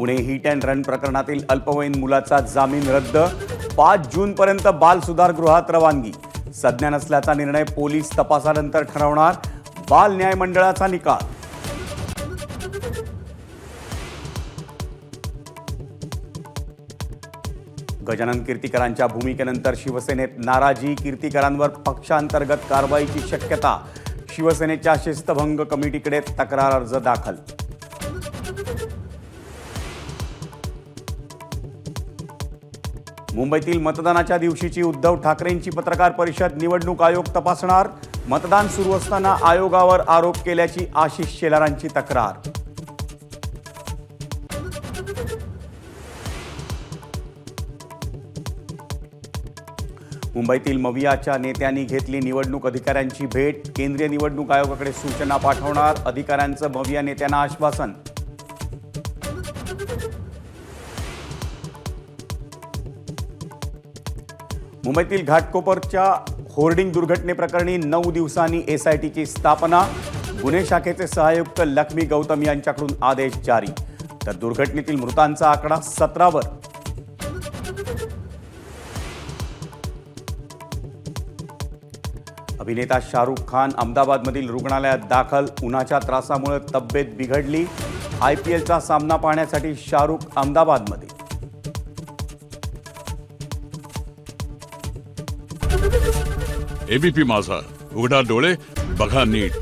Pune hit and run प्रकरणातील अल्पवयीन मुलाचा जामीन रद्द, 5 जूनपर्यंत बाल सुधारगृहात रवानगी, सज्ञान असल्याचा निर्णय पोलीस तपासानंतर ठरवणार, बाल न्याय मंडळाचा निकाल. गजानन कीर्तीकरांच्या भूमिकेनंतर शिवसेनेत नाराजी, कीर्तीकरांवर पक्षांतर्गत कारवाईची शक्यता, शिवसेनेच्या शिस्तभंग कमिटीकडे तक्रार अर्ज दाखल. मुंबईतील मतदानाच्या दिवशीची उद्धव ठाकरेंची पत्रकार परिषद, निवडणूक आयोग तपासणार, मतदान सुरू असताना आयोगावर आरोप केल्याची आशिष शेलारांची तक्रार. मुंबईतील मवियाच्या नेत्यांनी घेतली निवडणूक अधिकाऱ्यांची भेट, केंद्रीय निवडणूक आयोगाकडे सूचना पाठवणार, अधिकाऱ्यांचं मविया नेत्यांना आश्वासन. मुंबईतील घाटकोपरच्या होर्डिंग दुर्घटनेप्रकरणी 9 दिवसांनी एसआयटीची स्थापना, गुन्हे शाखेचे सहाय्युक्त लक्ष्मी गौतम यांच्याकडून आदेश जारी. तर दुर्घटनेतील मृतांचा आकडा 17 वर. अभिनेता शाहरुख खान अहमदाबादमधील रुग्णालयात दाखल, उन्हाच्या त्रासामुळे तब्येत बिघडली. IPLचा सामना पाहण्यासाठी शाहरुख अहमदाबादमध्ये. ABP माझा, उघडा डोळे बघा नीट.